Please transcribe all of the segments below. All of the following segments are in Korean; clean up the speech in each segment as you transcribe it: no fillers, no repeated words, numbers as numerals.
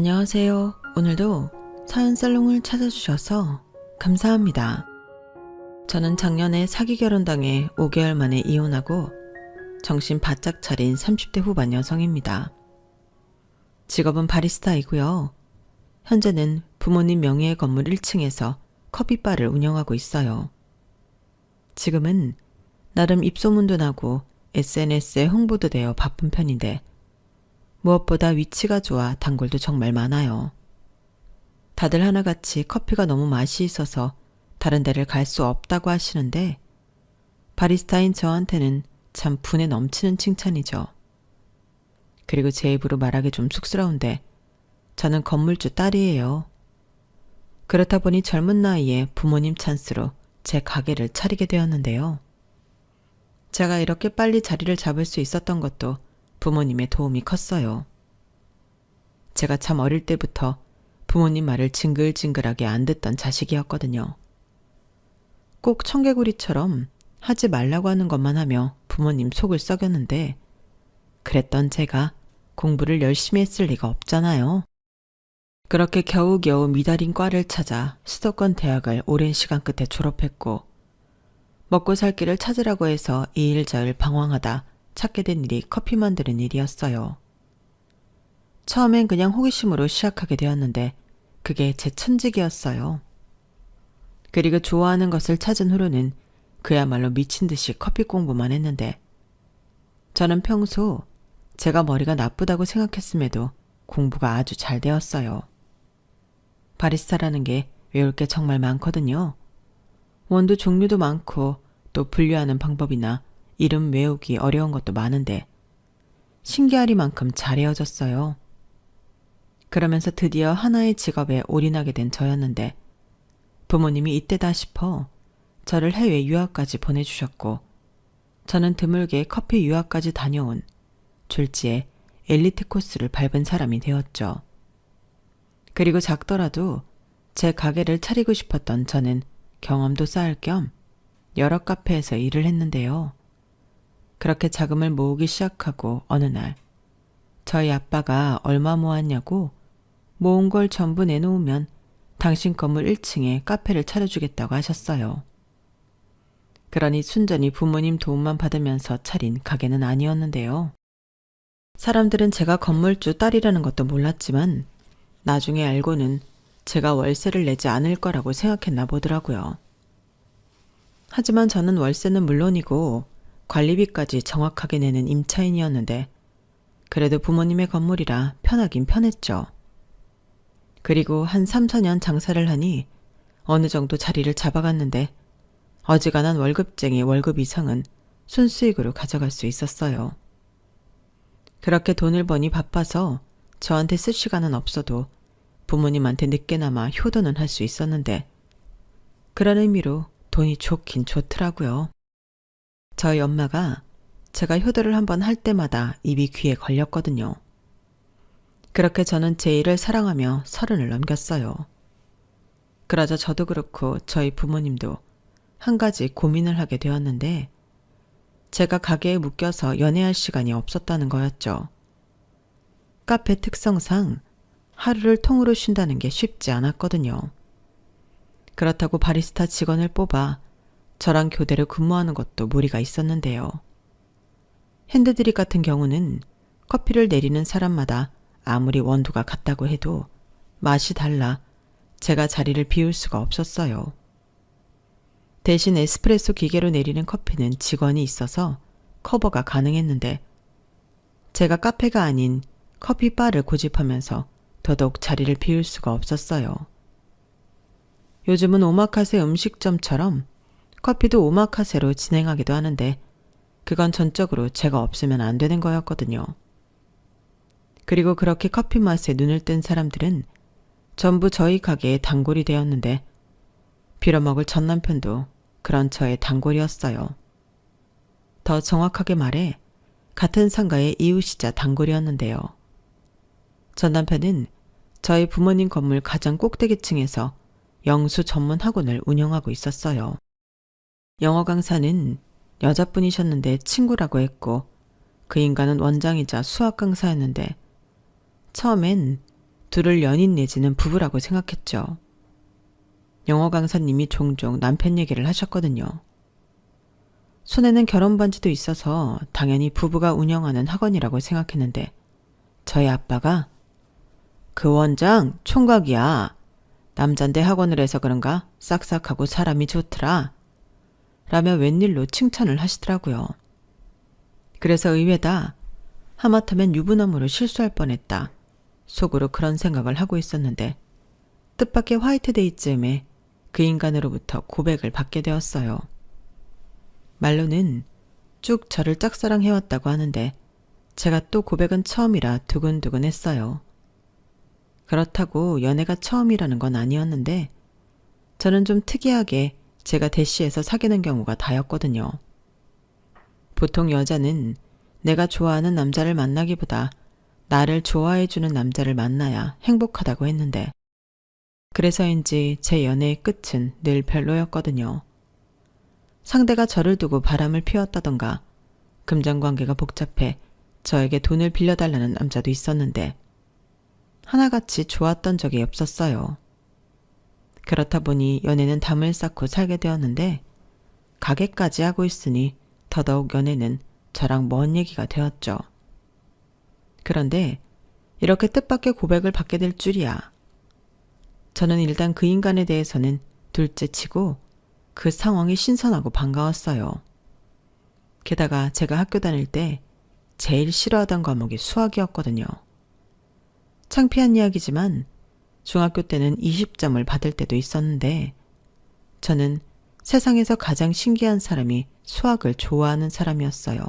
안녕하세요. 오늘도 사연살롱을 찾아주셔서 감사합니다. 저는 작년에 사기 결혼당해 5개월 만에 이혼하고 정신 바짝 차린 30대 후반 여성입니다. 직업은 바리스타이고요. 현재는 부모님 명의의 건물 1층에서 커피바를 운영하고 있어요. 지금은 나름 입소문도 나고 SNS에 홍보도 되어 바쁜 편인데 무엇보다 위치가 좋아 단골도 정말 많아요. 다들 하나같이 커피가 너무 맛이 있어서 다른 데를 갈 수 없다고 하시는데 바리스타인 저한테는 참 분에 넘치는 칭찬이죠. 그리고 제 입으로 말하기 좀 쑥스러운데 저는 건물주 딸이에요. 그렇다 보니 젊은 나이에 부모님 찬스로 제 가게를 차리게 되었는데요. 제가 이렇게 빨리 자리를 잡을 수 있었던 것도 부모님의 도움이 컸어요. 제가 참 어릴 때부터 부모님 말을 징글징글하게 안 듣던 자식이었거든요. 꼭 청개구리처럼 하지 말라고 하는 것만 하며 부모님 속을 썩였는데 그랬던 제가 공부를 열심히 했을 리가 없잖아요. 그렇게 겨우겨우 미달인 과를 찾아 수도권 대학을 오랜 시간 끝에 졸업했고 먹고 살 길을 찾으라고 해서 이 일 저 일 방황하다 찾게 된 일이 커피 만드는 일이었어요. 처음엔 그냥 호기심으로 시작하게 되었는데 그게 제 천직이었어요. 그리고 좋아하는 것을 찾은 후로는 그야말로 미친 듯이 커피 공부만 했는데 저는 평소 제가 머리가 나쁘다고 생각했음에도 공부가 아주 잘 되었어요. 바리스타라는 게 외울 게 정말 많거든요. 원두 종류도 많고 또 분류하는 방법이나 이름 외우기 어려운 것도 많은데 신기하리만큼 잘 헤어졌어요. 그러면서 드디어 하나의 직업에 올인하게 된 저였는데 부모님이 이때다 싶어 저를 해외 유학까지 보내주셨고 저는 드물게 커피 유학까지 다녀온 졸지에 엘리트 코스를 밟은 사람이 되었죠. 그리고 작더라도 제 가게를 차리고 싶었던 저는 경험도 쌓을 겸 여러 카페에서 일을 했는데요. 그렇게 자금을 모으기 시작하고 어느 날 저희 아빠가 얼마 모았냐고 모은 걸 전부 내놓으면 당신 건물 1층에 카페를 차려주겠다고 하셨어요. 그러니 순전히 부모님 도움만 받으면서 차린 가게는 아니었는데요. 사람들은 제가 건물주 딸이라는 것도 몰랐지만 나중에 알고는 제가 월세를 내지 않을 거라고 생각했나 보더라고요. 하지만 저는 월세는 물론이고 관리비까지 정확하게 내는 임차인이었는데 그래도 부모님의 건물이라 편하긴 편했죠. 그리고 한 3, 4년 장사를 하니 어느 정도 자리를 잡아갔는데 어지간한 월급쟁이 월급 이상은 순수익으로 가져갈 수 있었어요. 그렇게 돈을 버니 바빠서 저한테 쓸 시간은 없어도 부모님한테 늦게나마 효도는 할 수 있었는데 그런 의미로 돈이 좋긴 좋더라고요. 저희 엄마가 제가 효도를 한번 할 때마다 입이 귀에 걸렸거든요. 그렇게 저는 제 일을 사랑하며 30을 넘겼어요. 그러자 저도 그렇고 저희 부모님도 한 가지 고민을 하게 되었는데 제가 가게에 묶여서 연애할 시간이 없었다는 거였죠. 카페 특성상 하루를 통으로 쉰다는 게 쉽지 않았거든요. 그렇다고 바리스타 직원을 뽑아 저랑 교대로 근무하는 것도 무리가 있었는데요. 핸드드립 같은 경우는 커피를 내리는 사람마다 아무리 원두가 같다고 해도 맛이 달라 제가 자리를 비울 수가 없었어요. 대신 에스프레소 기계로 내리는 커피는 직원이 있어서 커버가 가능했는데 제가 카페가 아닌 커피바를 고집하면서 더더욱 자리를 비울 수가 없었어요. 요즘은 오마카세 음식점처럼 커피도 오마카세로 진행하기도 하는데 그건 전적으로 제가 없으면 안 되는 거였거든요. 그리고 그렇게 커피 맛에 눈을 뜬 사람들은 전부 저희 가게의 단골이 되었는데 빌어먹을 전 남편도 그런 저의 단골이었어요. 더 정확하게 말해 같은 상가의 이웃이자 단골이었는데요. 전 남편은 저희 부모님 건물 가장 꼭대기층에서 영수 전문 학원을 운영하고 있었어요. 영어 강사는 여자분이셨는데 친구라고 했고 그 인간은 원장이자 수학 강사였는데 처음엔 둘을 연인 내지는 부부라고 생각했죠. 영어 강사님이 종종 남편 얘기를 하셨거든요. 손에는 결혼 반지도 있어서 당연히 부부가 운영하는 학원이라고 생각했는데 저희 아빠가 그 원장 총각이야. 남잔데 학원을 해서 그런가 싹싹하고 사람이 좋더라. 라며 웬일로 칭찬을 하시더라고요. 그래서 의외다. 하마터면 유부남으로 실수할 뻔했다. 속으로 그런 생각을 하고 있었는데 뜻밖의 화이트데이쯤에 그 인간으로부터 고백을 받게 되었어요. 말로는 쭉 저를 짝사랑해왔다고 하는데 제가 또 고백은 처음이라 두근두근했어요. 그렇다고 연애가 처음이라는 건 아니었는데 저는 좀 특이하게 제가 대시해서 사귀는 경우가 다였거든요. 보통 여자는 내가 좋아하는 남자를 만나기보다 나를 좋아해주는 남자를 만나야 행복하다고 했는데 그래서인지 제 연애의 끝은 늘 별로였거든요. 상대가 저를 두고 바람을 피웠다던가 금전관계가 복잡해 저에게 돈을 빌려달라는 남자도 있었는데 하나같이 좋았던 적이 없었어요. 그렇다 보니 연애는 담을 쌓고 살게 되었는데 가게까지 하고 있으니 더더욱 연애는 저랑 먼 얘기가 되었죠. 그런데 이렇게 뜻밖의 고백을 받게 될 줄이야. 저는 일단 그 인간에 대해서는 둘째치고 그 상황이 신선하고 반가웠어요. 게다가 제가 학교 다닐 때 제일 싫어하던 과목이 수학이었거든요. 창피한 이야기지만 중학교 때는 20점을 받을 때도 있었는데 저는 세상에서 가장 신기한 사람이 수학을 좋아하는 사람이었어요.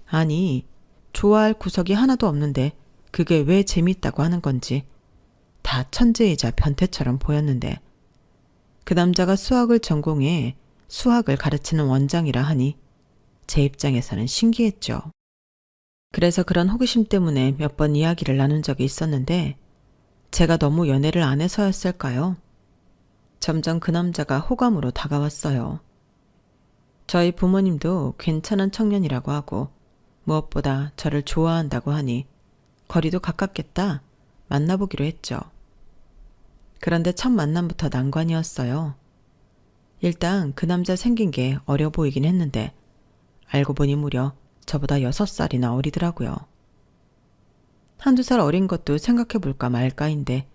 아니, 좋아할 구석이 하나도 없는데 그게 왜 재밌다고 하는 건지 다 천재이자 변태처럼 보였는데 그 남자가 수학을 전공해 수학을 가르치는 원장이라 하니 제 입장에서는 신기했죠. 그래서 그런 호기심 때문에 몇 번 이야기를 나눈 적이 있었는데 제가 너무 연애를 안 해서였을까요? 점점 그 남자가 호감으로 다가왔어요. 저희 부모님도 괜찮은 청년이라고 하고 무엇보다 저를 좋아한다고 하니 거리도 가깝겠다 만나보기로 했죠. 그런데 첫 만남부터 난관이었어요. 일단 그 남자 생긴 게 어려 보이긴 했는데 알고 보니 무려 저보다 6살이나 어리더라고요. 한두 살 어린 것도 생각해볼까 말까인데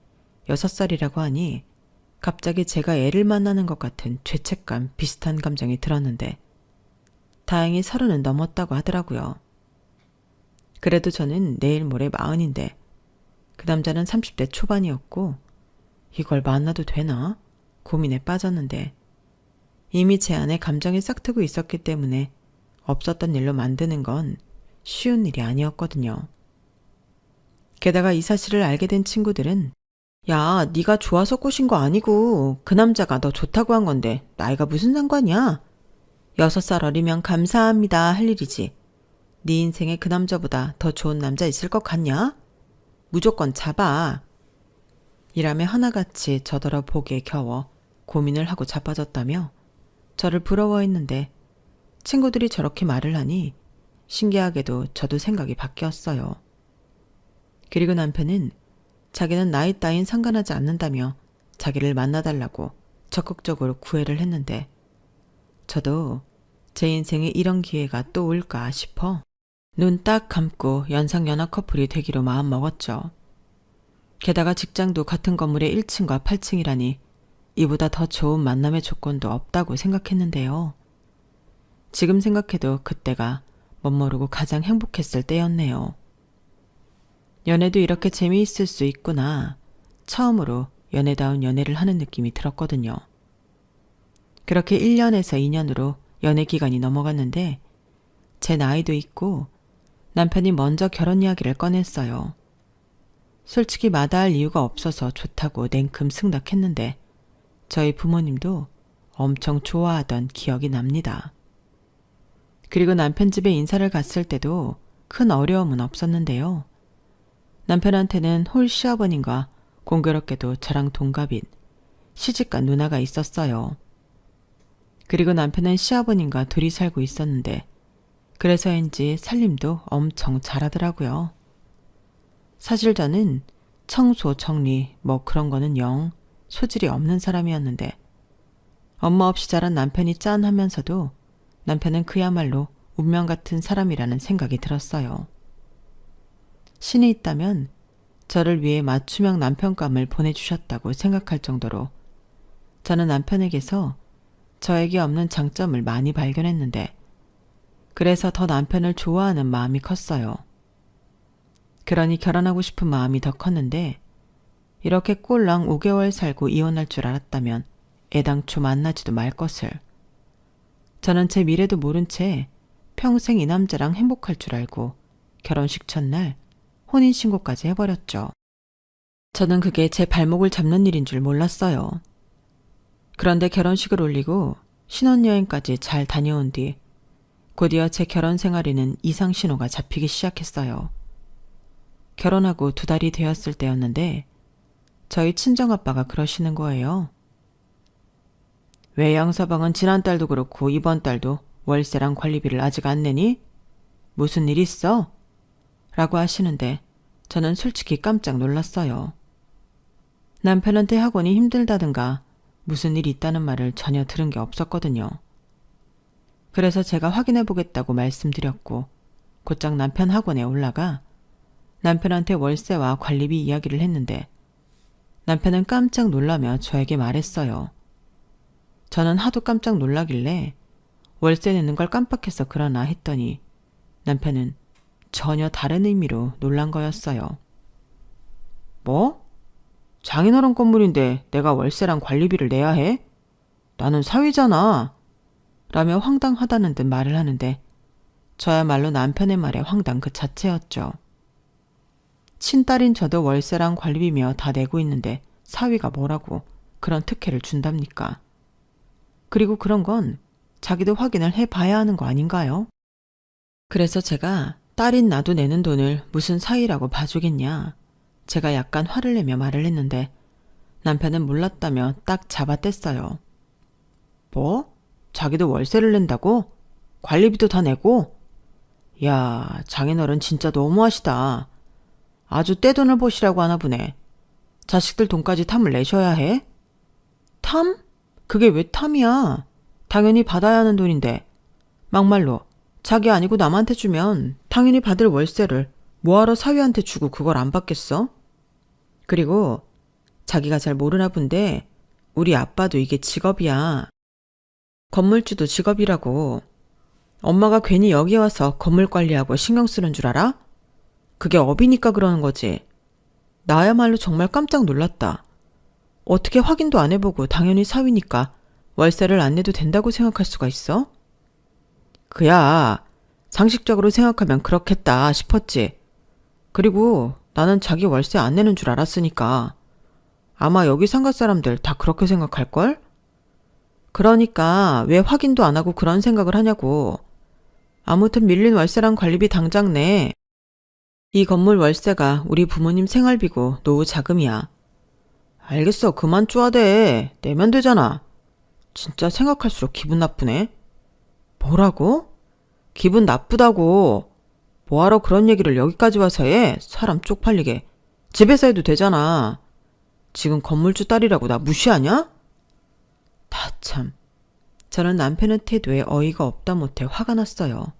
6살이라고 하니 갑자기 제가 애를 만나는 것 같은 죄책감 비슷한 감정이 들었는데 다행히 30은 넘었다고 하더라고요. 그래도 저는 내일 모레 40인데 그 남자는 30대 초반이었고 이걸 만나도 되나? 고민에 빠졌는데 이미 제 안에 감정이 싹트고 있었기 때문에 없었던 일로 만드는 건 쉬운 일이 아니었거든요. 게다가 이 사실을 알게 된 친구들은 야, 네가 좋아서 꼬신 거 아니고 그 남자가 너 좋다고 한 건데 나이가 무슨 상관이야? 6살 어리면 감사합니다 할 일이지. 네 인생에 그 남자보다 더 좋은 남자 있을 것 같냐? 무조건 잡아. 이라며 하나같이 저더러 보기에 겨워 고민을 하고 자빠졌다며 저를 부러워했는데 친구들이 저렇게 말을 하니 신기하게도 저도 생각이 바뀌었어요. 그리고 남편은 자기는 나이 따윈 상관하지 않는다며 자기를 만나달라고 적극적으로 구애를 했는데 저도 제 인생에 이런 기회가 또 올까 싶어 눈 딱 감고 연상연하 커플이 되기로 마음먹었죠. 게다가 직장도 같은 건물의 1층과 8층이라니 이보다 더 좋은 만남의 조건도 없다고 생각했는데요. 지금 생각해도 그때가 멋모르고 가장 행복했을 때였네요. 연애도 이렇게 재미있을 수 있구나. 처음으로 연애다운 연애를 하는 느낌이 들었거든요. 그렇게 1년에서 2년으로 연애 기간이 넘어갔는데 제 나이도 있고 남편이 먼저 결혼 이야기를 꺼냈어요. 솔직히 마다할 이유가 없어서 좋다고 냉큼 승낙했는데 저희 부모님도 엄청 좋아하던 기억이 납니다. 그리고 남편 집에 인사를 갔을 때도 큰 어려움은 없었는데요. 남편한테는 홀 시아버님과 공교롭게도 저랑 동갑인 시집간 누나가 있었어요. 그리고 남편은 시아버님과 둘이 살고 있었는데 그래서인지 살림도 엄청 잘하더라고요. 사실 저는 청소, 정리 뭐 그런 거는 영 소질이 없는 사람이었는데 엄마 없이 자란 남편이 짠하면서도 남편은 그야말로 운명 같은 사람이라는 생각이 들었어요. 신이 있다면 저를 위해 맞춤형 남편감을 보내주셨다고 생각할 정도로 저는 남편에게서 저에게 없는 장점을 많이 발견했는데 그래서 더 남편을 좋아하는 마음이 컸어요. 그러니 결혼하고 싶은 마음이 더 컸는데 이렇게 꼴랑 5개월 살고 이혼할 줄 알았다면 애당초 만나지도 말 것을. 저는 제 미래도 모른 채 평생 이 남자랑 행복할 줄 알고 결혼식 첫날 혼인신고까지 해버렸죠. 저는 그게 제 발목을 잡는 일인 줄 몰랐어요. 그런데 결혼식을 올리고 신혼여행까지 잘 다녀온 뒤 곧이어 제 결혼 생활에는 이상 신호가 잡히기 시작했어요. 결혼하고 2달이 되었을 때였는데 저희 친정아빠가 그러시는 거예요. 왜 양서방은 지난달도 그렇고 이번 달도 월세랑 관리비를 아직 안 내니? 무슨 일 있어? 라고 하시는데 저는 솔직히 깜짝 놀랐어요. 남편한테 학원이 힘들다든가 무슨 일이 있다는 말을 전혀 들은 게 없었거든요. 그래서 제가 확인해 보겠다고 말씀드렸고 곧장 남편 학원에 올라가 남편한테 월세와 관리비 이야기를 했는데 남편은 깜짝 놀라며 저에게 말했어요. 저는 하도 깜짝 놀라길래 월세 내는 걸 깜빡해서 그러나 했더니 남편은 전혀 다른 의미로 놀란 거였어요. 뭐? 장인어른 건물인데 내가 월세랑 관리비를 내야 해? 나는 사위잖아. 라며 황당하다는 듯 말을 하는데 저야말로 남편의 말에 황당 그 자체였죠. 친딸인 저도 월세랑 관리비며 다 내고 있는데 사위가 뭐라고 그런 특혜를 준답니까? 그리고 그런 건 자기도 확인을 해봐야 하는 거 아닌가요? 그래서 제가 딸인 나도 내는 돈을 무슨 사위라고 봐주겠냐. 제가 약간 화를 내며 말을 했는데 남편은 몰랐다며 딱 잡아뗐어요. 뭐? 자기도 월세를 낸다고? 관리비도 다 내고? 야, 장인어른 진짜 너무하시다. 아주 떼돈을 보시라고 하나 보네. 자식들 돈까지 탐을 내셔야 해? 탐? 그게 왜 탐이야? 당연히 받아야 하는 돈인데. 막말로 자기 아니고 남한테 주면 당연히 받을 월세를 뭐하러 사위한테 주고 그걸 안 받겠어? 그리고 자기가 잘 모르나 본데 우리 아빠도 이게 직업이야. 건물주도 직업이라고. 엄마가 괜히 여기 와서 건물 관리하고 신경 쓰는 줄 알아? 그게 업이니까 그러는 거지. 나야말로 정말 깜짝 놀랐다. 어떻게 확인도 안 해보고 당연히 사위니까 월세를 안 내도 된다고 생각할 수가 있어? 그야 상식적으로 생각하면 그렇겠다 싶었지. 그리고 나는 자기 월세 안 내는 줄 알았으니까 아마 여기 상가 사람들 다 그렇게 생각할걸? 그러니까 왜 확인도 안 하고 그런 생각을 하냐고. 아무튼 밀린 월세랑 관리비 당장 내. 이 건물 월세가 우리 부모님 생활비고 노후 자금이야. 알겠어. 그만 쪼아대. 내면 되잖아. 진짜 생각할수록 기분 나쁘네. 뭐라고? 기분 나쁘다고. 뭐하러 그런 얘기를 여기까지 와서 해? 사람 쪽팔리게. 집에서 해도 되잖아. 지금 건물주 딸이라고 나 무시하냐? 다 참. 저는 남편의 태도에 어이가 없다 못해 화가 났어요.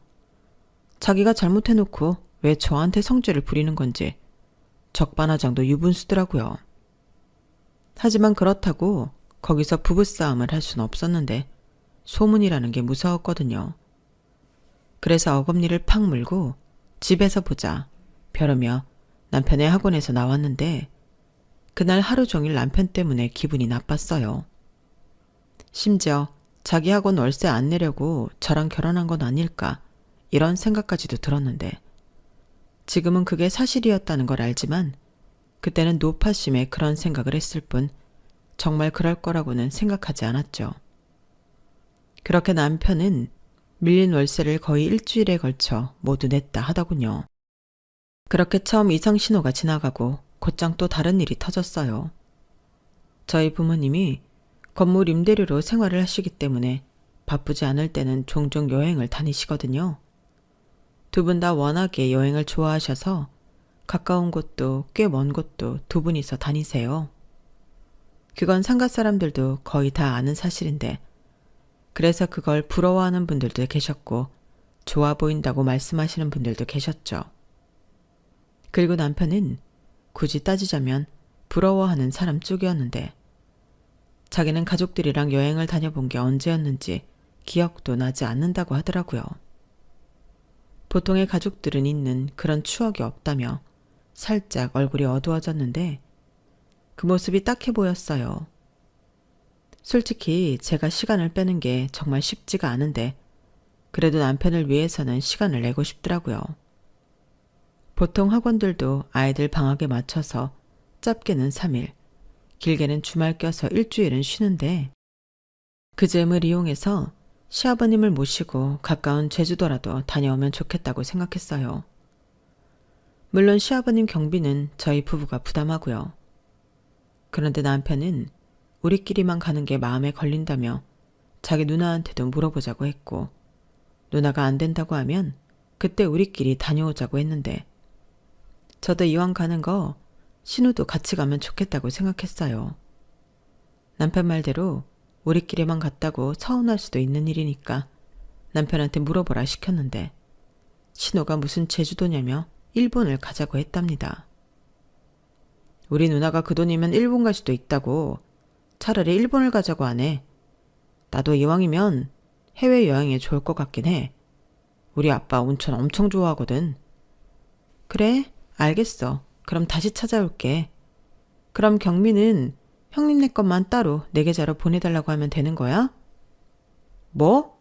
자기가 잘못해놓고 왜 저한테 성질을 부리는 건지 적반하장도 유분수더라고요. 하지만 그렇다고 거기서 부부싸움을 할 수는 없었는데 소문이라는 게 무서웠거든요. 그래서 어금니를 팍 물고 집에서 보자 벼르며 남편의 학원에서 나왔는데 그날 하루 종일 남편 때문에 기분이 나빴어요. 심지어 자기 학원 월세 안 내려고 저랑 결혼한 건 아닐까 이런 생각까지도 들었는데 지금은 그게 사실이었다는 걸 알지만 그때는 노파심에 그런 생각을 했을 뿐 정말 그럴 거라고는 생각하지 않았죠. 그렇게 남편은 밀린 월세를 거의 일주일에 걸쳐 모두 냈다 하더군요. 그렇게 처음 이상 신호가 지나가고 곧장 또 다른 일이 터졌어요. 저희 부모님이 건물 임대료로 생활을 하시기 때문에 바쁘지 않을 때는 종종 여행을 다니시거든요. 두 분 다 워낙에 여행을 좋아하셔서 가까운 곳도 꽤 먼 곳도 두 분이서 다니세요. 그건 상가 사람들도 거의 다 아는 사실인데 그래서 그걸 부러워하는 분들도 계셨고 좋아 보인다고 말씀하시는 분들도 계셨죠. 그리고 남편은 굳이 따지자면 부러워하는 사람 쪽이었는데 자기는 가족들이랑 여행을 다녀본 게 언제였는지 기억도 나지 않는다고 하더라고요. 보통의 가족들은 있는 그런 추억이 없다며 살짝 얼굴이 어두워졌는데 그 모습이 딱해 보였어요. 솔직히 제가 시간을 빼는 게 정말 쉽지가 않은데 그래도 남편을 위해서는 시간을 내고 싶더라고요. 보통 학원들도 아이들 방학에 맞춰서 짧게는 3일, 길게는 주말 껴서 일주일은 쉬는데 그 잼을 이용해서 시아버님을 모시고 가까운 제주도라도 다녀오면 좋겠다고 생각했어요. 물론 시아버님 경비는 저희 부부가 부담하고요. 그런데 남편은 우리끼리만 가는 게 마음에 걸린다며 자기 누나한테도 물어보자고 했고 누나가 안 된다고 하면 그때 우리끼리 다녀오자고 했는데 저도 이왕 가는 거 신우도 같이 가면 좋겠다고 생각했어요. 남편 말대로 우리끼리만 갔다고 서운할 수도 있는 일이니까 남편한테 물어보라 시켰는데 신우가 무슨 제주도냐며 일본을 가자고 했답니다. 우리 누나가 그 돈이면 일본 갈 수도 있다고 차라리 일본을 가자고 하네. 나도 이왕이면 해외여행에 좋을 것 같긴 해. 우리 아빠 온천 엄청 좋아하거든. 그래, 알겠어. 그럼 다시 찾아올게. 그럼 경미는 형님네 것만 따로 내 계좌로 보내달라고 하면 되는 거야? 뭐?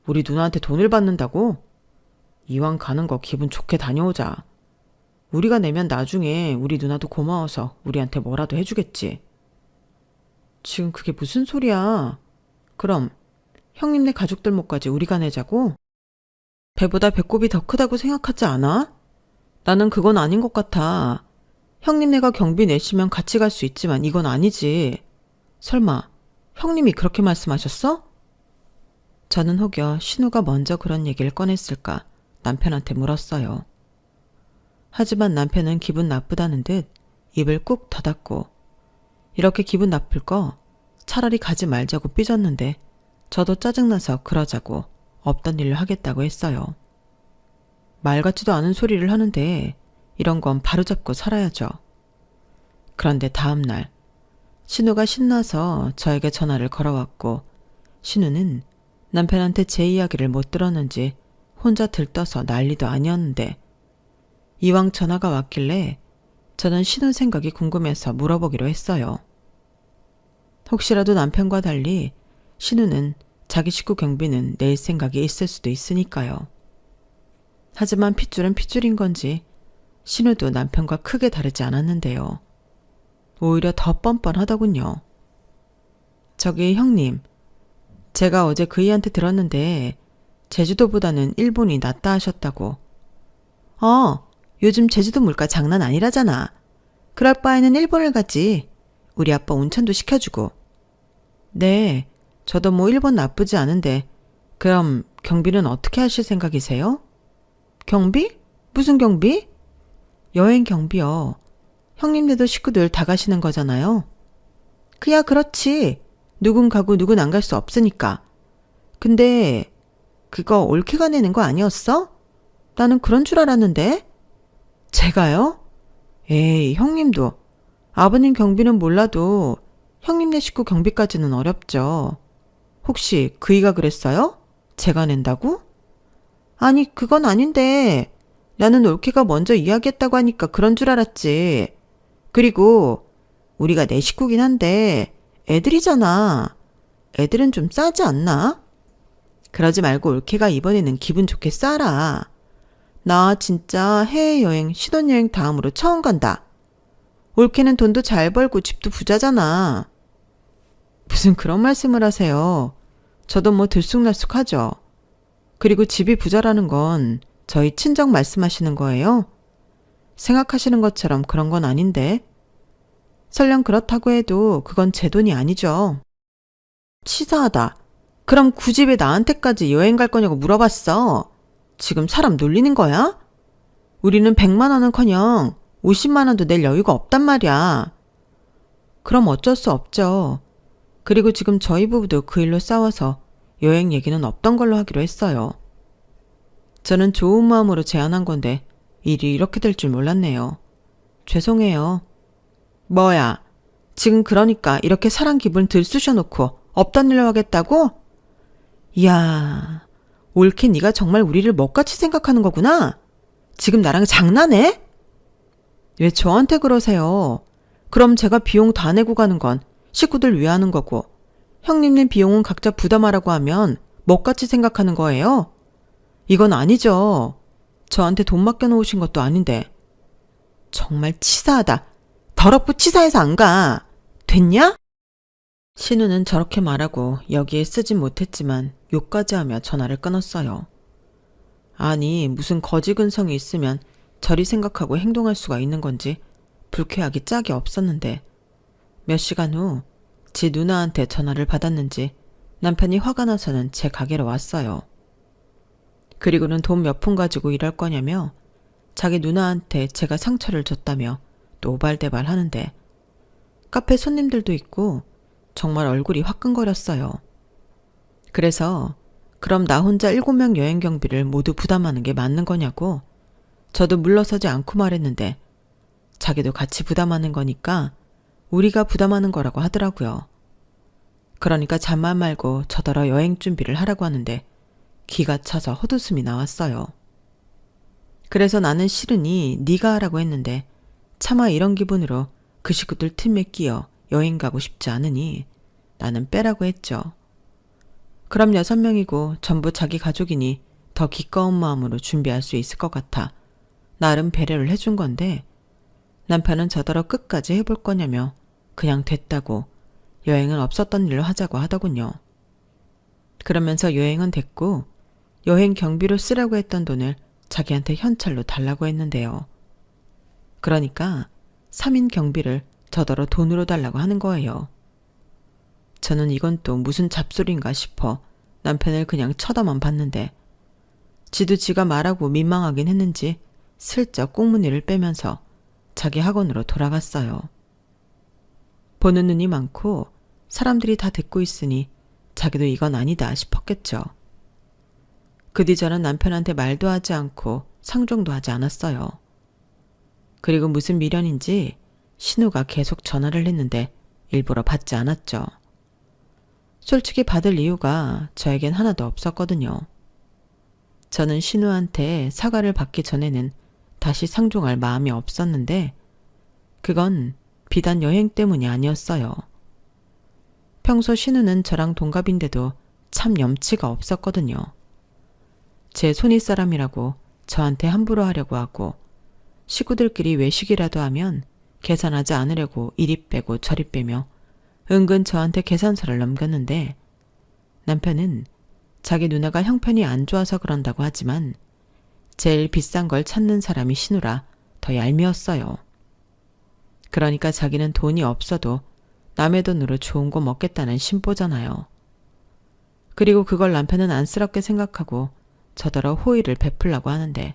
우리 누나한테 돈을 받는다고? 이왕 가는 거 기분 좋게 다녀오자. 우리가 내면 나중에 우리 누나도 고마워서 우리한테 뭐라도 해주겠지. 지금 그게 무슨 소리야? 그럼 형님네 가족들 몫까지 우리가 내자고? 배보다 배꼽이 더 크다고 생각하지 않아? 나는 그건 아닌 것 같아. 형님네가 경비 내시면 같이 갈 수 있지만 이건 아니지. 설마 형님이 그렇게 말씀하셨어? 저는 혹여 신우가 먼저 그런 얘기를 꺼냈을까 남편한테 물었어요. 하지만 남편은 기분 나쁘다는 듯 입을 꾹 닫았고 이렇게 기분 나쁠 거 차라리 가지 말자고 삐졌는데 저도 짜증나서 그러자고 없던 일로 하겠다고 했어요. 말 같지도 않은 소리를 하는데 이런 건 바로잡고 살아야죠. 그런데 다음 날 신우가 신나서 저에게 전화를 걸어왔고 신우는 남편한테 제 이야기를 못 들었는지 혼자 들떠서 난리도 아니었는데 이왕 전화가 왔길래 저는 신우 생각이 궁금해서 물어보기로 했어요. 혹시라도 남편과 달리 신우는 자기 식구 경비는 낼 생각이 있을 수도 있으니까요. 하지만 핏줄은 핏줄인 건지 신우도 남편과 크게 다르지 않았는데요. 오히려 더 뻔뻔하더군요. 저기 형님, 제가 어제 그이한테 들었는데 제주도보다는 일본이 낫다 하셨다고. 요즘 제주도 물가 장난 아니라잖아. 그럴 바에는 일본을 가지. 우리 아빠 온천도 시켜주고. 네, 저도 뭐 일본 나쁘지 않은데 그럼 경비는 어떻게 하실 생각이세요? 경비? 무슨 경비? 여행 경비요. 형님네도 식구들 다 가시는 거잖아요. 그야 그렇지. 누군 가고 누군 안 갈 수 없으니까. 근데 그거 올케가 내는 거 아니었어? 나는 그런 줄 알았는데. 제가요? 에이, 형님도. 아버님 경비는 몰라도 형님네 식구 경비까지는 어렵죠. 혹시 그이가 그랬어요? 제가 낸다고? 아니, 그건 아닌데 나는 올케가 먼저 이야기했다고 하니까 그런 줄 알았지. 그리고 우리가 내 식구긴 한데 애들이잖아. 애들은 좀 싸지 않나? 그러지 말고 올케가 이번에는 기분 좋게 싸라. 나 진짜 해외여행, 신혼여행 다음으로 처음 간다. 올케는 돈도 잘 벌고 집도 부자잖아. 무슨 그런 말씀을 하세요. 저도 뭐 들쑥날쑥하죠. 그리고 집이 부자라는 건 저희 친정 말씀하시는 거예요? 생각하시는 것처럼 그런 건 아닌데. 설령 그렇다고 해도 그건 제 돈이 아니죠. 치사하다. 그럼 굳이 왜 나한테까지 여행 갈 거냐고 물어봤어. 지금 사람 놀리는 거야? 우리는 100만 원은커녕 50만 원도 낼 여유가 없단 말이야. 그럼 어쩔 수 없죠. 그리고 지금 저희 부부도 그 일로 싸워서 여행 얘기는 없던 걸로 하기로 했어요. 저는 좋은 마음으로 제안한 건데 일이 이렇게 될 줄 몰랐네요. 죄송해요. 뭐야, 지금 그러니까 이렇게 사람 기분 들쑤셔놓고 없던 일로 하겠다고? 이야, 올케 네가 정말 우리를 먹같이 생각하는 거구나? 지금 나랑 장난해? 왜 저한테 그러세요? 그럼 제가 비용 다 내고 가는 건 식구들 위하는 거고 형님네 비용은 각자 부담하라고 하면 먹같이 생각하는 거예요? 이건 아니죠. 저한테 돈 맡겨놓으신 것도 아닌데. 정말 치사하다. 더럽고 치사해서 안 가. 됐냐? 신우는 저렇게 말하고 여기에 쓰진 못했지만 욕까지 하며 전화를 끊었어요. 아니, 무슨 거지 근성이 있으면 저리 생각하고 행동할 수가 있는 건지 불쾌하기 짝이 없었는데 몇 시간 후 지 누나한테 전화를 받았는지 남편이 화가 나서는 제 가게로 왔어요. 그리고는 돈 몇 푼 가지고 일할 거냐며 자기 누나한테 제가 상처를 줬다며 또 오발대발 하는데 카페 손님들도 있고 정말 얼굴이 화끈거렸어요. 그래서 그럼 나 혼자 7명 여행 경비를 모두 부담하는 게 맞는 거냐고 저도 물러서지 않고 말했는데 자기도 같이 부담하는 거니까 우리가 부담하는 거라고 하더라고요. 그러니까 잠만 말고 저더러 여행 준비를 하라고 하는데 기가 차서 헛웃음이 나왔어요. 그래서 나는 싫으니 네가 하라고 했는데 차마 이런 기분으로 그 식구들 틈에 끼어 여행 가고 싶지 않으니 나는 빼라고 했죠. 그럼 6명이고 전부 자기 가족이니 더 기꺼운 마음으로 준비할 수 있을 것 같아 나름 배려를 해준 건데 남편은 저더러 끝까지 해볼 거냐며 그냥 됐다고 여행은 없었던 일로 하자고 하더군요. 그러면서 여행은 됐고 여행 경비로 쓰라고 했던 돈을 자기한테 현찰로 달라고 했는데요. 그러니까 3인 경비를 저더러 돈으로 달라고 하는 거예요. 저는 이건 또 무슨 잡소리인가 싶어 남편을 그냥 쳐다만 봤는데 지도 지가 말하고 민망하긴 했는지 슬쩍 꽁무니를 빼면서 자기 학원으로 돌아갔어요. 보는 눈이 많고 사람들이 다 듣고 있으니 자기도 이건 아니다 싶었겠죠. 그 뒤 저는 남편한테 말도 하지 않고 상종도 하지 않았어요. 그리고 무슨 미련인지 신우가 계속 전화를 했는데 일부러 받지 않았죠. 솔직히 받을 이유가 저에겐 하나도 없었거든요. 저는 신우한테 사과를 받기 전에는 다시 상종할 마음이 없었는데 그건 비단 여행 때문이 아니었어요. 평소 신우는 저랑 동갑인데도 참 염치가 없었거든요. 제 손윗사람이라고 저한테 함부로 하려고 하고 식구들끼리 외식이라도 하면 계산하지 않으려고 이리 빼고 저리 빼며 은근 저한테 계산서를 넘겼는데 남편은 자기 누나가 형편이 안 좋아서 그런다고 하지만 제일 비싼 걸 찾는 사람이 신우라 더 얄미웠어요. 그러니까 자기는 돈이 없어도 남의 돈으로 좋은 거 먹겠다는 심보잖아요. 그리고 그걸 남편은 안쓰럽게 생각하고 저더러 호의를 베풀려고 하는데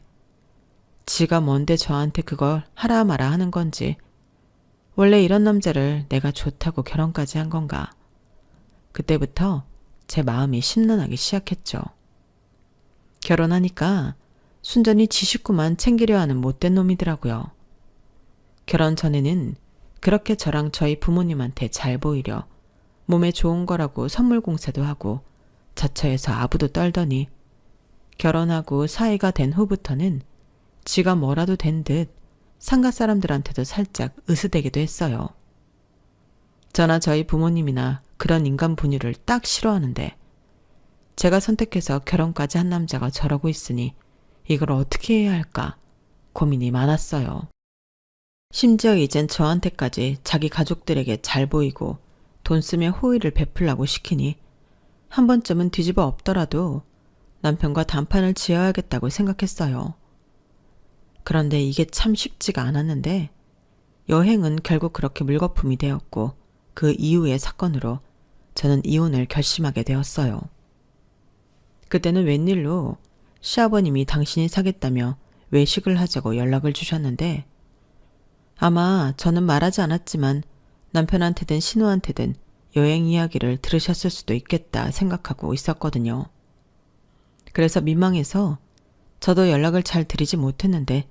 지가 뭔데 저한테 그걸 하라 마라 하는 건지 원래 이런 남자를 내가 좋다고 결혼까지 한 건가. 그때부터 제 마음이 심란하기 시작했죠. 결혼하니까 순전히 지 식구만 챙기려 하는 못된 놈이더라고요. 결혼 전에는 그렇게 저랑 저희 부모님한테 잘 보이려 몸에 좋은 거라고 선물 공세도 하고 자처해서 아부도 떨더니 결혼하고 사이가 된 후부터는 지가 뭐라도 된 듯 상가 사람들한테도 살짝 으스대기도 했어요. 저나 저희 부모님이나 그런 인간 분유를 딱 싫어하는데 제가 선택해서 결혼까지 한 남자가 저러고 있으니 이걸 어떻게 해야 할까 고민이 많았어요. 심지어 이젠 저한테까지 자기 가족들에게 잘 보이고 돈 쓰며 호의를 베풀라고 시키니 한 번쯤은 뒤집어 엎더라도 남편과 단판을 지어야겠다고 생각했어요. 그런데 이게 참 쉽지가 않았는데 여행은 결국 그렇게 물거품이 되었고 그 이후의 사건으로 저는 이혼을 결심하게 되었어요. 그때는 웬일로 시아버님이 당신이 사겠다며 외식을 하자고 연락을 주셨는데 아마 저는 말하지 않았지만 남편한테든 신우한테든 여행 이야기를 들으셨을 수도 있겠다 생각하고 있었거든요. 그래서 민망해서 저도 연락을 잘 드리지 못했는데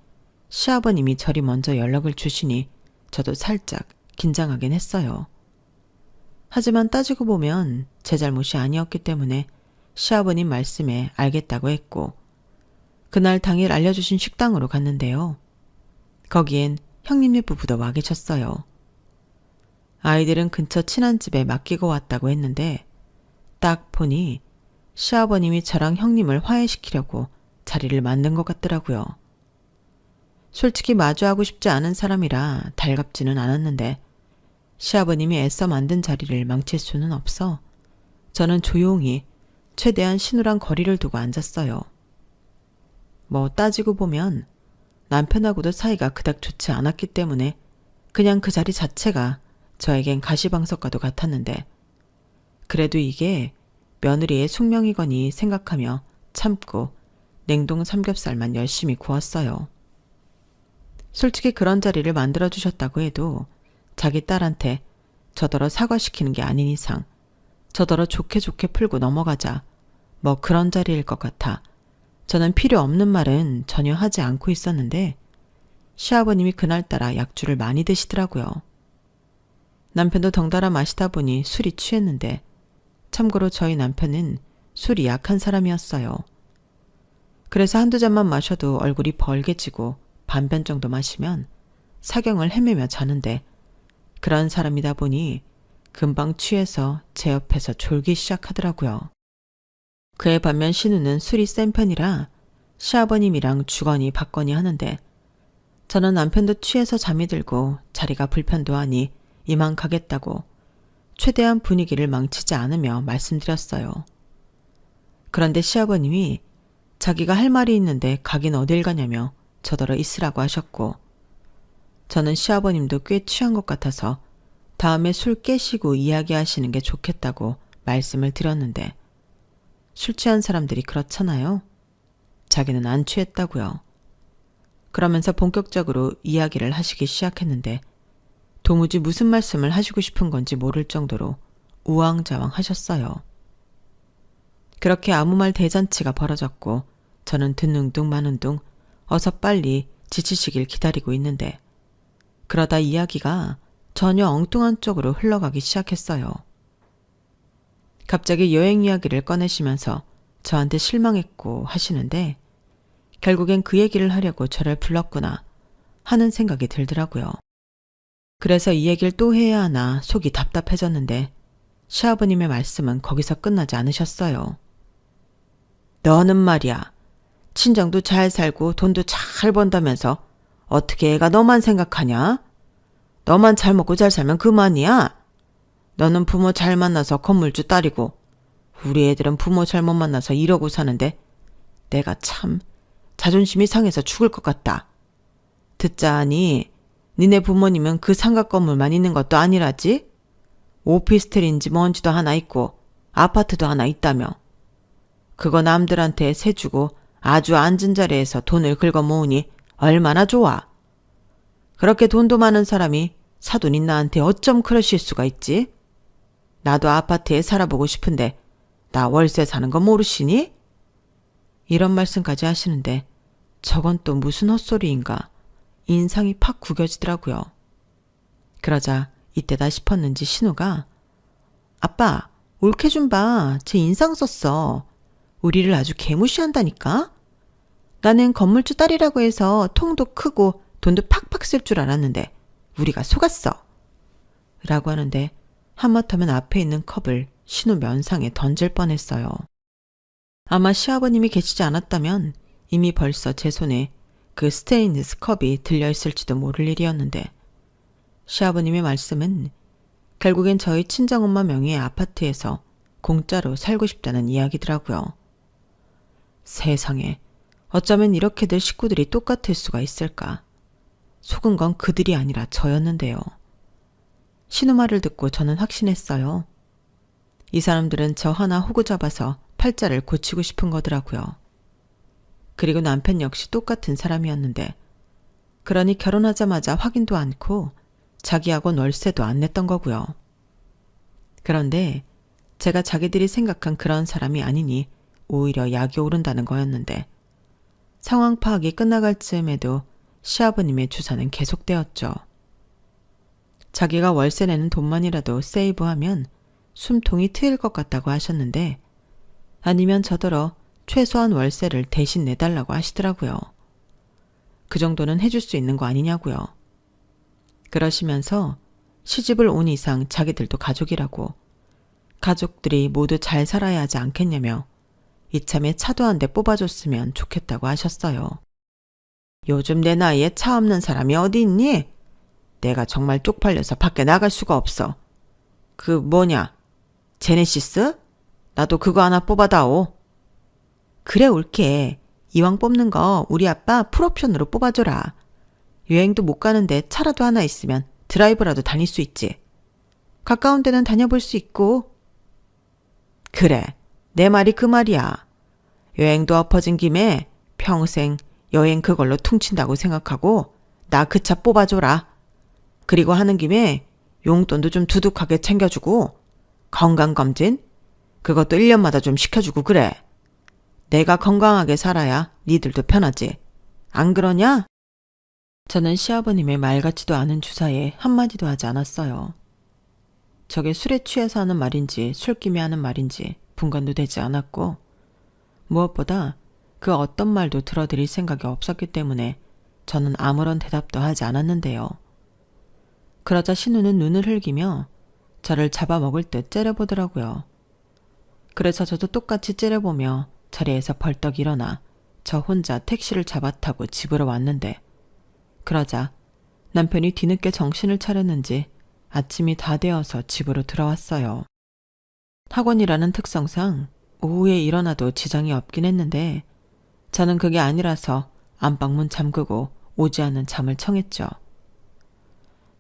시아버님이 저리 먼저 연락을 주시니 저도 살짝 긴장하긴 했어요. 하지만 따지고 보면 제 잘못이 아니었기 때문에 시아버님 말씀에 알겠다고 했고 그날 당일 알려주신 식당으로 갔는데요. 거기엔 형님네 부부도 와 계셨어요. 아이들은 근처 친한 집에 맡기고 왔다고 했는데 딱 보니 시아버님이 저랑 형님을 화해시키려고 자리를 만든 것 같더라고요. 솔직히 마주하고 싶지 않은 사람이라 달갑지는 않았는데 시아버님이 애써 만든 자리를 망칠 수는 없어 저는 조용히 최대한 신우랑 거리를 두고 앉았어요. 뭐 따지고 보면 남편하고도 사이가 그닥 좋지 않았기 때문에 그냥 그 자리 자체가 저에겐 가시방석과도 같았는데 그래도 이게 며느리의 숙명이거니 생각하며 참고 냉동 삼겹살만 열심히 구웠어요. 솔직히 그런 자리를 만들어주셨다고 해도 자기 딸한테 저더러 사과시키는 게 아닌 이상 저더러 좋게 풀고 넘어가자 뭐 그런 자리일 것 같아 저는 필요 없는 말은 전혀 하지 않고 있었는데 시아버님이 그날따라 약주를 많이 드시더라고요. 남편도 덩달아 마시다 보니 술이 취했는데 참고로 저희 남편은 술이 약한 사람이었어요. 그래서 한두 잔만 마셔도 얼굴이 벌개지고 반변 정도 마시면 사경을 헤매며 자는데 그런 사람이다 보니 금방 취해서 제 옆에서 졸기 시작하더라고요. 그에 반면 신우는 술이 센 편이라 시아버님이랑 주거니 받거니 하는데 저는 남편도 취해서 잠이 들고 자리가 불편도 하니 이만 가겠다고 최대한 분위기를 망치지 않으며 말씀드렸어요. 그런데 시아버님이 자기가 할 말이 있는데 가긴 어딜 가냐며 저더러 있으라고 하셨고 저는 시아버님도 꽤 취한 것 같아서 다음에 술 깨시고 이야기하시는 게 좋겠다고 말씀을 드렸는데 술 취한 사람들이 그렇잖아요. 자기는 안 취했다고요. 그러면서 본격적으로 이야기를 하시기 시작했는데 도무지 무슨 말씀을 하시고 싶은 건지 모를 정도로 우왕좌왕 하셨어요. 그렇게 아무 말 대잔치가 벌어졌고 저는 듣는 둥 마는 둥 어서 빨리 지치시길 기다리고 있는데 그러다 이야기가 전혀 엉뚱한 쪽으로 흘러가기 시작했어요. 갑자기 여행 이야기를 꺼내시면서 저한테 실망했고 하시는데 결국엔 그 얘기를 하려고 저를 불렀구나 하는 생각이 들더라고요. 그래서 이 얘기를 또 해야 하나 속이 답답해졌는데 시아버님의 말씀은 거기서 끝나지 않으셨어요. 너는 말이야. 친정도 잘 살고 돈도 잘 번다면서 어떻게 애가 너만 생각하냐? 너만 잘 먹고 잘 살면 그만이야. 너는 부모 잘 만나서 건물주 딸이고 우리 애들은 부모 잘못 만나서 이러고 사는데 내가 참 자존심이 상해서 죽을 것 같다. 듣자 하니 니네 부모님은 그 상가 건물만 있는 것도 아니라지? 오피스텔인지 뭔지도 하나 있고 아파트도 하나 있다며. 그거 남들한테 세 주고 아주 앉은 자리에서 돈을 긁어 모으니 얼마나 좋아. 그렇게 돈도 많은 사람이 사돈인 나한테 어쩜 그러실 수가 있지? 나도 아파트에 살아보고 싶은데 나 월세 사는 거 모르시니? 이런 말씀까지 하시는데 저건 또 무슨 헛소리인가 인상이 팍 구겨지더라고요. 그러자 이때다 싶었는지 신우가 아빠 올케 좀 봐. 제 인상 썼어. 우리를 아주 개무시한다니까? 나는 건물주 딸이라고 해서 통도 크고 돈도 팍팍 쓸 줄 알았는데 우리가 속았어. 라고 하는데 하마터면 앞에 있는 컵을 신우 면상에 던질 뻔했어요. 아마 시아버님이 계시지 않았다면 이미 벌써 제 손에 그 스테인리스 컵이 들려있을지도 모를 일이었는데 시아버님의 말씀은 결국엔 저희 친정엄마 명의의 아파트에서 공짜로 살고 싶다는 이야기더라고요. 세상에 어쩌면 이렇게들 식구들이 똑같을 수가 있을까. 속은 건 그들이 아니라 저였는데요. 신우 말을 듣고 저는 확신했어요. 이 사람들은 저 하나 호구 잡아서 팔자를 고치고 싶은 거더라고요. 그리고 남편 역시 똑같은 사람이었는데 그러니 결혼하자마자 확인도 않고 자기 학원 월세도 안 냈던 거고요. 그런데 제가 자기들이 생각한 그런 사람이 아니니 오히려 약이 오른다는 거였는데 상황 파악이 끝나갈 즈음에도 시아버님의 주사는 계속되었죠. 자기가 월세 내는 돈만이라도 세이브하면 숨통이 트일 것 같다고 하셨는데 아니면 저더러 최소한 월세를 대신 내달라고 하시더라고요. 그 정도는 해줄 수 있는 거 아니냐고요. 그러시면서 시집을 온 이상 자기들도 가족이라고 가족들이 모두 잘 살아야 하지 않겠냐며 이참에 차도 한 대 뽑아줬으면 좋겠다고 하셨어요. 요즘 내 나이에 차 없는 사람이 어디 있니? 내가 정말 쪽팔려서 밖에 나갈 수가 없어. 그 뭐냐? 제네시스? 나도 그거 하나 뽑아다오. 그래 옳게. 이왕 뽑는 거 우리 아빠 풀옵션으로 뽑아줘라. 여행도 못 가는데 차라도 하나 있으면 드라이브라도 다닐 수 있지. 가까운 데는 다녀볼 수 있고. 그래, 내 말이 그 말이야. 여행도 엎어진 김에 평생 여행 그걸로 퉁친다고 생각하고 나 그 차 뽑아줘라. 그리고 하는 김에 용돈도 좀 두둑하게 챙겨주고 건강검진? 그것도 1년마다 좀 시켜주고 그래. 내가 건강하게 살아야 니들도 편하지. 안 그러냐? 저는 시아버님의 말 같지도 않은 주사에 한마디도 하지 않았어요. 저게 술에 취해서 하는 말인지 술김에 하는 말인지 분간도 되지 않았고 무엇보다 그 어떤 말도 들어드릴 생각이 없었기 때문에 저는 아무런 대답도 하지 않았는데요. 그러자 신우는 눈을 흘기며 저를 잡아먹을 듯 째려보더라고요. 그래서 저도 똑같이 째려보며 자리에서 벌떡 일어나 저 혼자 택시를 잡아 타고 집으로 왔는데 그러자 남편이 뒤늦게 정신을 차렸는지 아침이 다 되어서 집으로 들어왔어요. 학원이라는 특성상 오후에 일어나도 지장이 없긴 했는데 저는 그게 아니라서 안방문 잠그고 오지 않은 잠을 청했죠.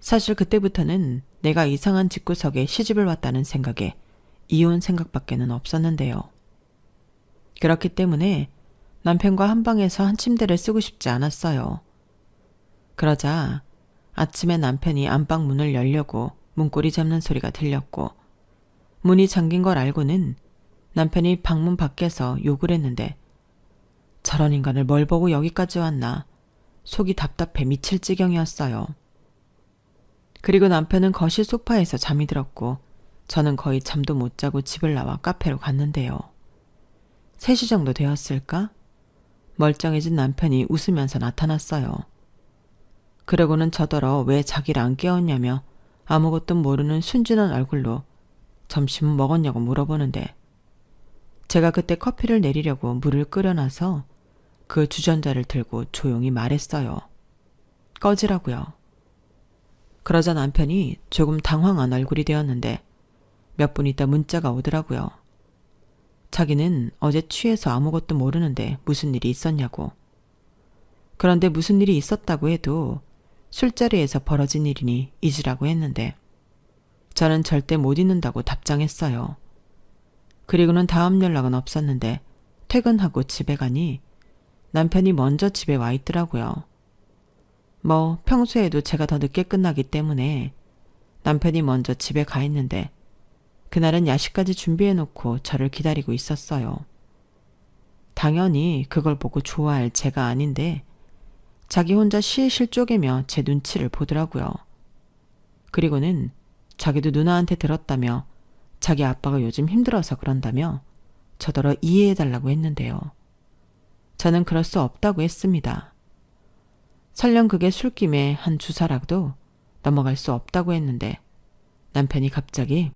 사실 그때부터는 내가 이상한 집구석에 시집을 왔다는 생각에 이혼 생각밖에는 없었는데요. 그렇기 때문에 남편과 한 방에서 한 침대를 쓰고 싶지 않았어요. 그러자 아침에 남편이 안방 문을 열려고 문고리 잡는 소리가 들렸고 문이 잠긴 걸 알고는 남편이 방문 밖에서 욕을 했는데 저런 인간을 뭘 보고 여기까지 왔나 속이 답답해 미칠 지경이었어요. 그리고 남편은 거실 소파에서 잠이 들었고 저는 거의 잠도 못 자고 집을 나와 카페로 갔는데요. 3시 정도 되었을까? 멀쩡해진 남편이 웃으면서 나타났어요. 그러고는 저더러 왜 자기를 안 깨웠냐며 아무것도 모르는 순진한 얼굴로 점심은 먹었냐고 물어보는데 제가 그때 커피를 내리려고 물을 끓여놔서 그 주전자를 들고 조용히 말했어요. 꺼지라고요. 그러자 남편이 조금 당황한 얼굴이 되었는데 몇 분 있다 문자가 오더라고요. 자기는 어제 취해서 아무것도 모르는데 무슨 일이 있었냐고. 그런데 무슨 일이 있었다고 해도 술자리에서 벌어진 일이니 잊으라고 했는데 저는 절대 못 잊는다고 답장했어요. 그리고는 다음 연락은 없었는데 퇴근하고 집에 가니 남편이 먼저 집에 와 있더라고요. 뭐 평소에도 제가 더 늦게 끝나기 때문에 남편이 먼저 집에 가 있는데 그날은 야식까지 준비해놓고 저를 기다리고 있었어요. 당연히 그걸 보고 좋아할 제가 아닌데 자기 혼자 실실 쪼개며 제 눈치를 보더라고요. 그리고는 자기도 누나한테 들었다며 자기 아빠가 요즘 힘들어서 그런다며 저더러 이해해달라고 했는데요. 저는 그럴 수 없다고 했습니다. 설령 그게 술김에 한 주사라도 넘어갈 수 없다고 했는데 남편이 갑자기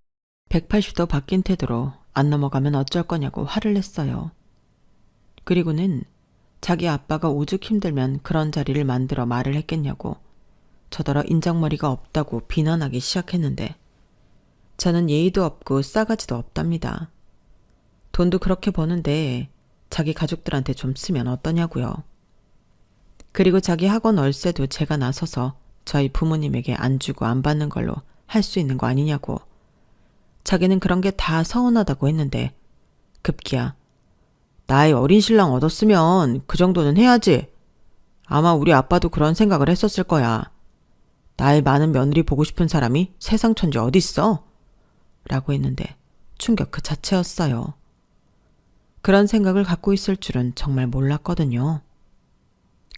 180도 바뀐 태도로 안 넘어가면 어쩔 거냐고 화를 냈어요. 그리고는 자기 아빠가 오죽 힘들면 그런 자리를 만들어 말을 했겠냐고 저더러 인정머리가 없다고 비난하기 시작했는데 저는 예의도 없고 싸가지도 없답니다. 돈도 그렇게 버는데 자기 가족들한테 좀 쓰면 어떠냐고요. 그리고 자기 학원 월세도 제가 나서서 저희 부모님에게 안 주고 안 받는 걸로 할 수 있는 거 아니냐고. 자기는 그런 게 다 서운하다고 했는데 급기야 나의 어린 신랑 얻었으면 그 정도는 해야지. 아마 우리 아빠도 그런 생각을 했었을 거야. 나의 많은 며느리 보고 싶은 사람이 세상 천지 어딨어? 라고 했는데 충격 그 자체였어요. 그런 생각을 갖고 있을 줄은 정말 몰랐거든요.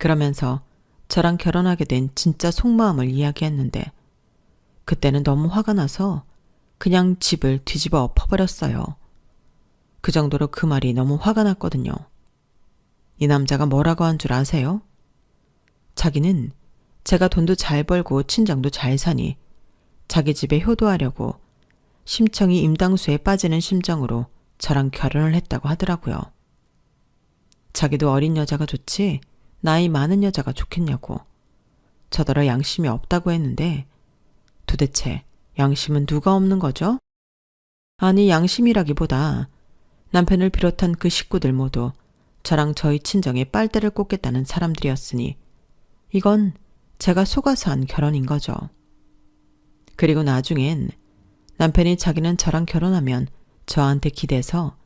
그러면서 저랑 결혼하게 된 진짜 속마음을 이야기했는데 그때는 너무 화가 나서 그냥 집을 뒤집어 엎어버렸어요. 그 정도로 그 말이 너무 화가 났거든요. 이 남자가 뭐라고 한 줄 아세요? 자기는 제가 돈도 잘 벌고 친정도 잘 사니 자기 집에 효도하려고 심청이 임당수에 빠지는 심정으로 저랑 결혼을 했다고 하더라고요. 자기도 어린 여자가 좋지 나이 많은 여자가 좋겠냐고. 저더러 양심이 없다고 했는데 도대체 양심은 누가 없는 거죠? 아니 양심이라기보다 남편을 비롯한 그 식구들 모두 저랑 저희 친정에 빨대를 꽂겠다는 사람들이었으니 이건 제가 속아서 한 결혼인 거죠. 그리고 나중엔 남편이 자기는 저랑 결혼하면 저한테 기대서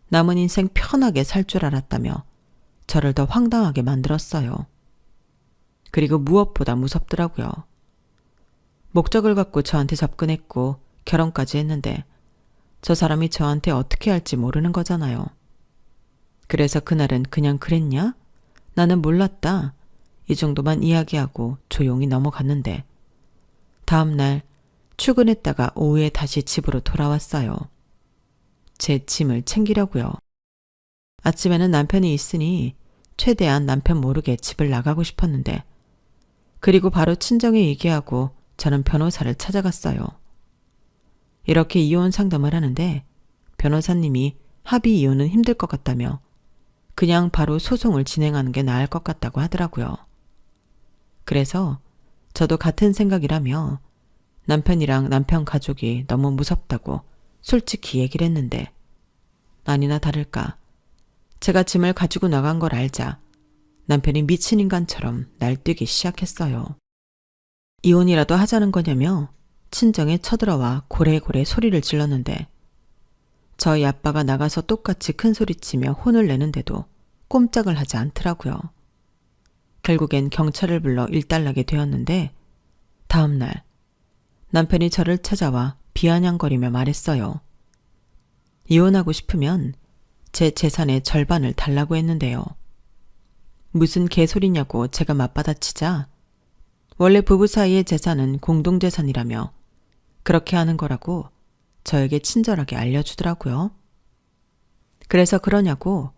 남은 인생 편하게 살 줄 알았다며 저를 더 황당하게 만들었어요. 그리고 무엇보다 무섭더라고요. 목적을 갖고 저한테 접근했고 결혼까지 했는데 저 사람이 저한테 어떻게 할지 모르는 거잖아요. 그래서 그날은 그냥 그랬냐? 나는 몰랐다. 이 정도만 이야기하고 조용히 넘어갔는데 다음날 출근했다가 오후에 다시 집으로 돌아왔어요. 제 짐을 챙기려고요. 아침에는 남편이 있으니 최대한 남편 모르게 집을 나가고 싶었는데 그리고 바로 친정에 얘기하고 저는 변호사를 찾아갔어요. 이렇게 이혼 상담을 하는데 변호사님이 합의 이혼은 힘들 것 같다며 그냥 바로 소송을 진행하는 게 나을 것 같다고 하더라고요. 그래서 저도 같은 생각이라며 남편이랑 남편 가족이 너무 무섭다고 솔직히 얘기를 했는데 아니나 다를까 제가 짐을 가지고 나간 걸 알자 남편이 미친 인간처럼 날뛰기 시작했어요. 이혼이라도 하자는 거냐며 친정에 쳐들어와 고래고래 소리를 질렀는데 저희 아빠가 나가서 똑같이 큰 소리치며 혼을 내는데도 꼼짝을 하지 않더라고요. 결국엔 경찰을 불러 일단락이 되었는데 다음날 남편이 저를 찾아와 비아냥거리며 말했어요. 이혼하고 싶으면 제 재산의 절반을 달라고 했는데요. 무슨 개소리냐고 제가 맞받아치자 원래 부부 사이의 재산은 공동재산이라며 그렇게 하는 거라고 저에게 친절하게 알려주더라고요. 그래서 그러냐고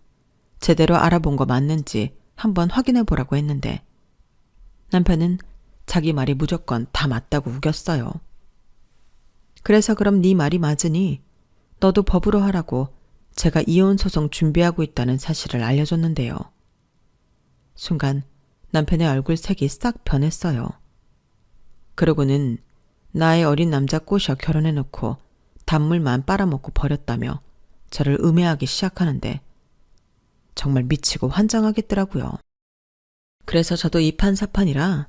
제대로 알아본 거 맞는지 한번 확인해 보라고 했는데 남편은 자기 말이 무조건 다 맞다고 우겼어요. 그래서 그럼 네 말이 맞으니 너도 법으로 하라고 제가 이혼 소송 준비하고 있다는 사실을 알려줬는데요. 순간 남편의 얼굴 색이 싹 변했어요. 그러고는 나의 어린 남자 꼬셔 결혼해놓고 단물만 빨아먹고 버렸다며 저를 음해하기 시작하는데 정말 미치고 환장하겠더라고요. 그래서 저도 이판사판이라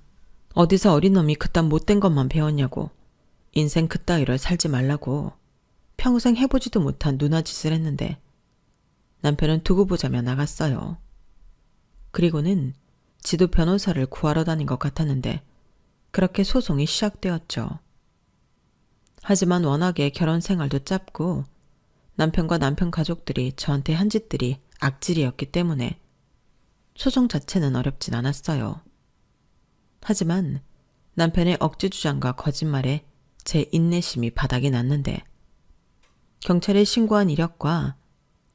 어디서 어린 놈이 그딴 못된 것만 배웠냐고 인생 그따위로 살지 말라고 평생 해보지도 못한 누나짓을 했는데 남편은 두고 보자며 나갔어요. 그리고는 지도 변호사를 구하러 다닌 것 같았는데 그렇게 소송이 시작되었죠. 하지만 워낙에 결혼 생활도 짧고 남편과 남편 가족들이 저한테 한 짓들이 악질이었기 때문에 소송 자체는 어렵진 않았어요. 하지만 남편의 억지 주장과 거짓말에 제 인내심이 바닥이 났는데 경찰에 신고한 이력과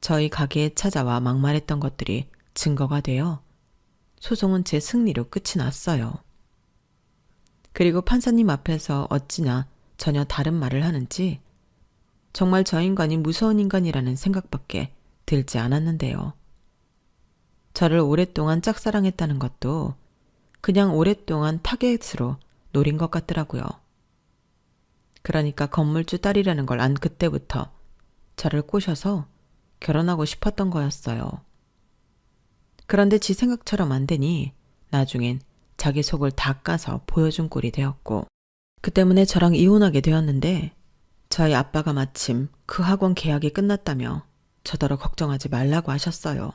저희 가게에 찾아와 막말했던 것들이 증거가 되어 소송은 제 승리로 끝이 났어요. 그리고 판사님 앞에서 어찌나 전혀 다른 말을 하는지 정말 저 인간이 무서운 인간이라는 생각밖에 들지 않았는데요. 저를 오랫동안 짝사랑했다는 것도 그냥 오랫동안 타겟으로 노린 것 같더라고요. 그러니까 건물주 딸이라는 걸 안 그때부터 저를 꼬셔서 결혼하고 싶었던 거였어요. 그런데 지 생각처럼 안 되니 나중엔 자기 속을 다 까서 보여준 꼴이 되었고 그 때문에 저랑 이혼하게 되었는데 저희 아빠가 마침 그 학원 계약이 끝났다며 저더러 걱정하지 말라고 하셨어요.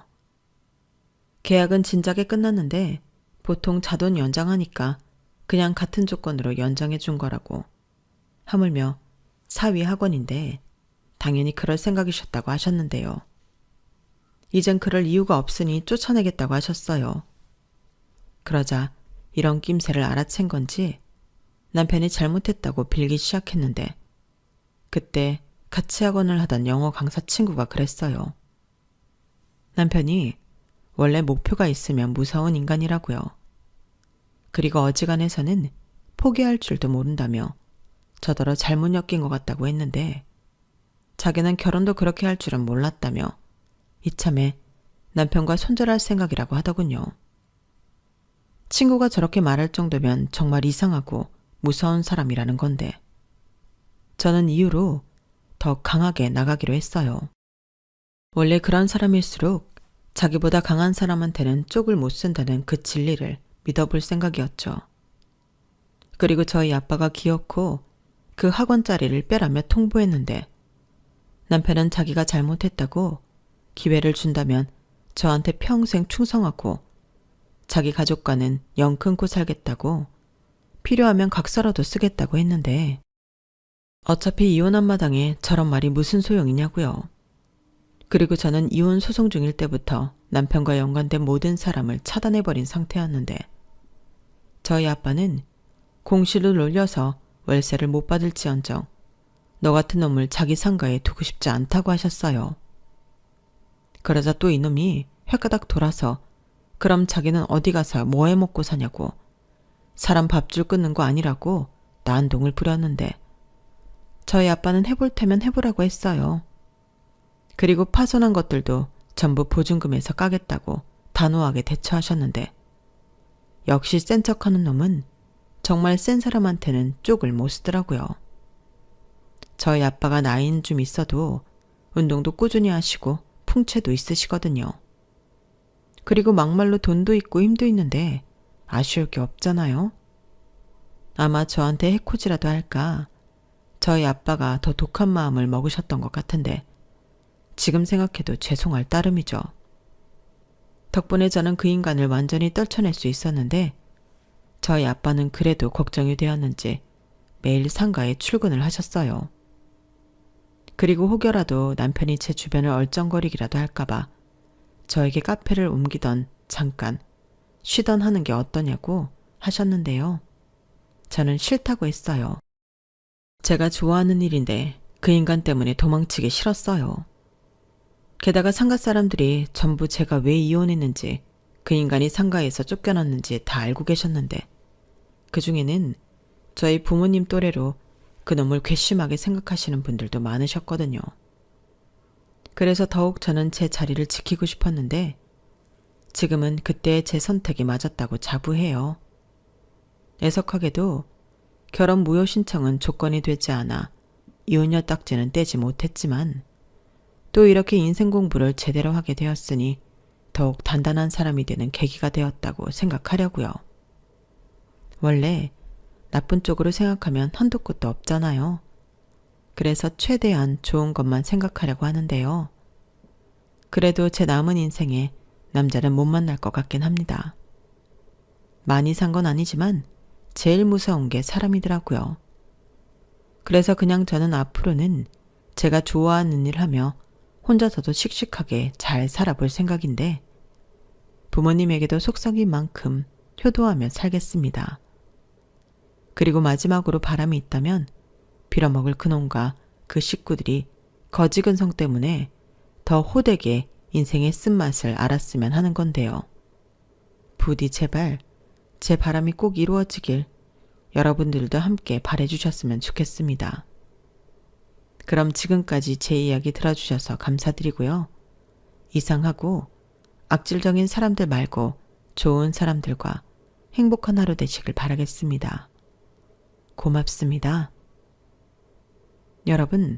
계약은 진작에 끝났는데 보통 자돈 연장하니까 그냥 같은 조건으로 연장해 준 거라고. 하물며 사위 학원인데 당연히 그럴 생각이셨다고 하셨는데요. 이젠 그럴 이유가 없으니 쫓아내겠다고 하셨어요. 그러자 이런 낌새를 알아챈 건지 남편이 잘못했다고 빌기 시작했는데 그때 같이 학원을 하던 영어 강사 친구가 그랬어요. 남편이 원래 목표가 있으면 무서운 인간이라고요. 그리고 어지간해서는 포기할 줄도 모른다며 저더러 잘못 엮인 것 같다고 했는데 자기는 결혼도 그렇게 할 줄은 몰랐다며 이참에 남편과 손절할 생각이라고 하더군요. 친구가 저렇게 말할 정도면 정말 이상하고 무서운 사람이라는 건데 저는 이후로 더 강하게 나가기로 했어요. 원래 그런 사람일수록 자기보다 강한 사람한테는 쪽을 못 쓴다는 그 진리를 믿어볼 생각이었죠. 그리고 저희 아빠가 기어코 그 학원 자리를 빼라며 통보했는데 남편은 자기가 잘못했다고 기회를 준다면 저한테 평생 충성하고 자기 가족과는 영 끊고 살겠다고 필요하면 각서라도 쓰겠다고 했는데 어차피 이혼한 마당에 저런 말이 무슨 소용이냐고요. 그리고 저는 이혼 소송 중일 때부터 남편과 연관된 모든 사람을 차단해버린 상태였는데 저희 아빠는 공시를 놀려서 월세를 못 받을지언정 너 같은 놈을 자기 상가에 두고 싶지 않다고 하셨어요. 그러자 또 이놈이 횟가닥 돌아서 그럼 자기는 어디 가서 뭐 해먹고 사냐고 사람 밥줄 끊는 거 아니라고 난동을 부렸는데 저희 아빠는 해볼 테면 해보라고 했어요. 그리고 파손한 것들도 전부 보증금에서 까겠다고 단호하게 대처하셨는데 역시 센 척하는 놈은 정말 센 사람한테는 쪽을 못 쓰더라고요. 저희 아빠가 나이는 좀 있어도 운동도 꾸준히 하시고 풍채도 있으시거든요. 그리고 막말로 돈도 있고 힘도 있는데 아쉬울 게 없잖아요. 아마 저한테 해코지라도 할까 저희 아빠가 더 독한 마음을 먹으셨던 것 같은데 지금 생각해도 죄송할 따름이죠. 덕분에 저는 그 인간을 완전히 떨쳐낼 수 있었는데 저희 아빠는 그래도 걱정이 되었는지 매일 상가에 출근을 하셨어요. 그리고 혹여라도 남편이 제 주변을 얼쩡거리기라도 할까봐 저에게 카페를 옮기던 잠깐 쉬던 하는 게 어떠냐고 하셨는데요. 저는 싫다고 했어요. 제가 좋아하는 일인데 그 인간 때문에 도망치기 싫었어요. 게다가 상가 사람들이 전부 제가 왜 이혼했는지 그 인간이 상가에서 쫓겨났는지 다 알고 계셨는데 그 중에는 저희 부모님 또래로 그놈을 괘씸하게 생각하시는 분들도 많으셨거든요. 그래서 더욱 저는 제 자리를 지키고 싶었는데 지금은 그때의 제 선택이 맞았다고 자부해요. 애석하게도 결혼 무효 신청은 조건이 되지 않아 이혼녀 딱지는 떼지 못했지만 또 이렇게 인생 공부를 제대로 하게 되었으니 더욱 단단한 사람이 되는 계기가 되었다고 생각하려고요. 원래 나쁜 쪽으로 생각하면 한도 끝도 없잖아요. 그래서 최대한 좋은 것만 생각하려고 하는데요. 그래도 제 남은 인생에 남자는 못 만날 것 같긴 합니다. 많이 산 건 아니지만 제일 무서운 게 사람이더라고요. 그래서 그냥 저는 앞으로는 제가 좋아하는 일 하며 혼자서도 씩씩하게 잘 살아볼 생각인데 부모님에게도 속썩인 만큼 효도하며 살겠습니다. 그리고 마지막으로 바람이 있다면 빌어먹을 그놈과 그 식구들이 거지근성 때문에 더 호되게 인생의 쓴맛을 알았으면 하는 건데요. 부디 제발 제 바람이 꼭 이루어지길 여러분들도 함께 바라주셨으면 좋겠습니다. 그럼 지금까지 제 이야기 들어주셔서 감사드리고요. 이상하고 악질적인 사람들 말고 좋은 사람들과 행복한 하루 되시길 바라겠습니다. 고맙습니다. 여러분,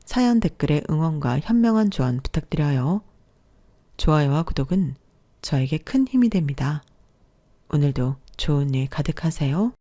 사연 댓글에 응원과 현명한 조언 부탁드려요. 좋아요와 구독은 저에게 큰 힘이 됩니다. 오늘도 좋은 일 가득하세요.